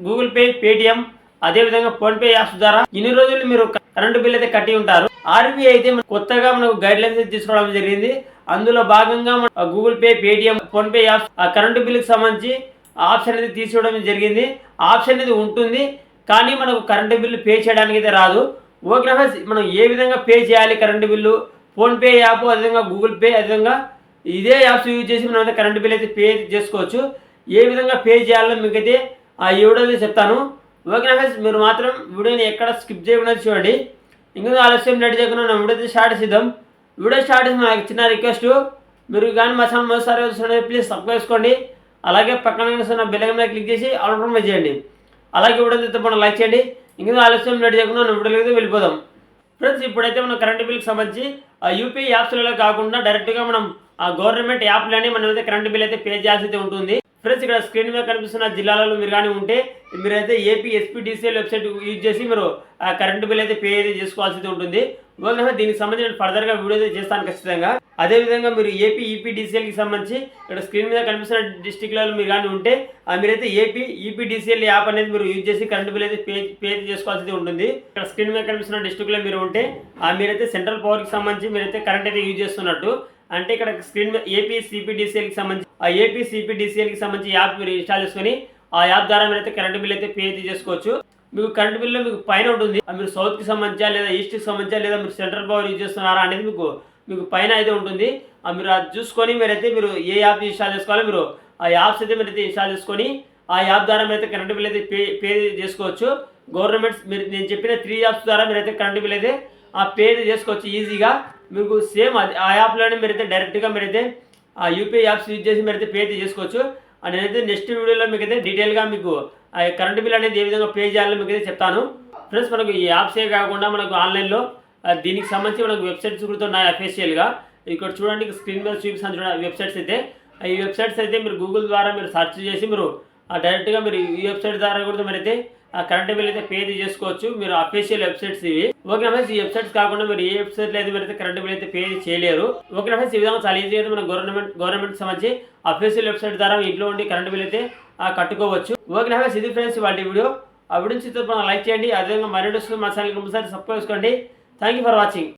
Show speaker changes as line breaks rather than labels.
Google pay, Paytm, అదేవిధంగా PhonePe apps ద్వారా ఇన్ని రోజులు మీరు కరెంటు బిల్ అయితే కట్టి ఉంటారు. ఆర్బీఐ అయితే కొత్తగా మనకు గైడ్ లైన్స్ తీసుకోవడం జరిగింది. అందులో భాగంగా Google pay, Paytm, PhonePe apps ఆ కరెంటు బిల్లుకి సంబంధించి ఆప్షన్ అనేది తీసుకోవడం జరిగింది. ఆప్షన్ అనేది ఉంటుంది, కానీ మనకు కరెంటు బిల్లు పే చేయడానికి అయితే రాదు. ఓకే ఫ్రెండ్స్, మనం ఏ విధంగా పే చేయాలి కరెంటు బిల్లు, ఫోన్పే యాప్, అదేవిధంగా గూగుల్ పే, అదేవిధంగా ఇదే యాప్స్ యూజ్ చేసి మనం అయితే కరెంటు బిల్ అయితే పే చేసుకోవచ్చు. ఏ విధంగా పే చేయాలో మీకైతే ఈ వీడియోలో చెప్తాను. ఓకే ఫ్రెండ్స్, మీరు మాత్రం వీడియోని ఎక్కడ స్కిప్ చేయకుండా చూడండి. ఇంకా ఆలస్యం రెడీ చేయకుండా నా వీడియో స్టార్ట్ చేద్దాం. వీడియో స్టార్ట్ చేసిన నాకు చిన్న రిక్వెస్ట్, మీరు కానీ మా ఛానల్ మొదటిసారి చూడండి ప్లీజ్ సబ్స్క్రైబ్ చేసుకోండి. అలాగే పక్కన బెల్ ఐకాన్ మీద క్లిక్ చేసి ఆల్ ఆప్షన్ మీద చేయండి. అలాగే వీడియో తప్పకుండా లైక్ చేయండి. ఇంకా ఆలస్యం రెడీ చేయకుండా నా వీడియోకి వెళ్ళిపోదాం. ఫ్రెండ్స్, ఇప్పుడైతే మనం కరెంటు బిల్కి సంబంధించి యూపీఐ యాప్స్లలో కాకుండా డైరెక్ట్గా మనం గవర్నమెంట్ యాప్లోనే మనం అయితే కరెంటు బిల్ అయితే పే చేయాల్సి అయితే ఉంటుంది. ఫ్రెండ్స్, ఇక్కడ స్క్రీన్ మీద కనిపిస్తున్న జిల్లాలలో మీరు కానీ ఉంటే మీరైతే ఏపీ ఎస్పీడీసీఎల్ వెబ్సైట్ యూజ్ చేసి మీరు కరెంటు బిల్ అయితే పే అయితే చేసుకోవాల్సి ఉంటుంది. ఓకే, దీనికి సంబంధించి ఫర్దర్గా వీడియో అయితే చేస్తాను ఖచ్చితంగా. అదేవిధంగా మీరు ఏపీ ఈపీడీసీఎల్కి సంబంధించి ఇక్కడ స్క్రీన్ మీద కనిపిస్తున్న డిస్టిక్లలో మీరు కానీ ఉంటే మీరైతే ఏపీ ఈపీడీసీఎల్ యాప్ అనేది మీరు యూజ్ చేసి కరెంటు బిల్ అయితే పే చేసుకోవాల్సి ఉంటుంది. ఇక్కడ స్క్రీన్ మీద కనిపిస్తున్న డిస్టిక్లో మీరు ఉంటే మీరైతే సెంట్రల్ పవర్కి సంబంధించి మీరైతే కరెంట్ అయితే యూజ్ చేస్తున్నట్టు. అంటే ఇక్కడ స్క్రీన్ మీద ఏపీ సిపిడిసిఎల్కి సంబంధించి ఏపీ సిపిడిసిఎల్కి సంబంధించి యాప్ మీరు ఇన్స్టాల్ చేసుకొని ఆ యాప్ ద్వారా మీరైతే కరెంటు బిల్ అయితే పే చేసుకోవచ్చు. మీకు కరెంటు బిల్లో మీకు పైన ఉంటుంది, మీరు సౌత్కి సంబంధించా లేదా ఈస్ట్కి సంబంధించా లేదా మీరు సెంట్రల్ పవర్ యూజ్ చేస్తున్నారా అనేది మీకు పైన అయితే ఉంటుంది. మీరు అది చూసుకొని మీరు ఏ యాప్ ఇన్స్టాల్ చేసుకోవాలో మీరు ఆ యాప్స్ అయితే మీరైతే ఇన్స్టాల్ చేసుకొని ఆ యాప్ ద్వారా మీరైతే కరెంటు బిల్ అయితే పే చేసుకోవచ్చు. గవర్నమెంట్స్ నేను చెప్పిన 3 యాప్స్ ద్వారా మీరైతే కరెంటు బిల్ అయితే పే చేసుకోవచ్చు ఈజీగా. మీకు సేమ్ ఆ యాప్లోనే మీరైతే డైరెక్ట్గా మీరైతే యూపీఐ యాప్స్ యూజ్ చేసి మీరైతే పే చేసుకోవచ్చు. నేనైతే నెక్స్ట్ వీడియోలో మీకైతే డీటెయిల్గా మీకు కరెంటు బిల్ అనేది ఏ విధంగా పే చేయాలో మీకైతే చెప్తాను. ఫ్రెండ్స్, మనకు ఈ యాప్సే కాకుండా మనకు ఆన్లైన్లో దీనికి సంబంధించి మనకు వెబ్సైట్స్ కూడా ఉన్నాయి అఫీషియల్గా. ఇక్కడ చూడండి, స్క్రీన్ మీద చూపిస్తాను చూడండి వెబ్సైట్స్ అయితే. ఈ వెబ్సైట్స్ అయితే మీరు గూగుల్ ద్వారా మీరు సెర్చ్ చేసి మీరు డైరెక్ట్గా మీరు ఈ వెబ్సైట్ ద్వారా కూడా మీరైతే కరెంటు బిల్ అయితే పే చేసుకోవచ్చు. మీరు అఫీషియల్ వెబ్సైట్స్ ఇవి. ఓకే ఫ్రెండ్స్, ఈ వెబ్సైట్స్ కాకుండా మీరు ఏ వెబ్సైట్లో అయితే మీరైతే కరెంటు బిల్ అయితే పే చేయలేరు. ఓకే ఫ్రెండ్స్, ఈ విధంగా చాలా ఈజీగా అయితే మన గవర్నమెంట్ సంబంధించి అఫీషియల్ వెబ్సైట్ ద్వారా ఇంట్లో ఉండి కరెంటు బిల్ అయితే కట్టుకోవచ్చు. ఓకే ఫ్రెండ్స్, ఇది ఫ్రెండ్స్ వాళ్ళ వీడియో. ఆ వీడియో లైక్ చేయండి. అదేవిధంగా మరిన్ని మా ఛానల్కి ఒకసారి సబ్స్క్రైబ్ చేసుకోండి. Thank you for watching.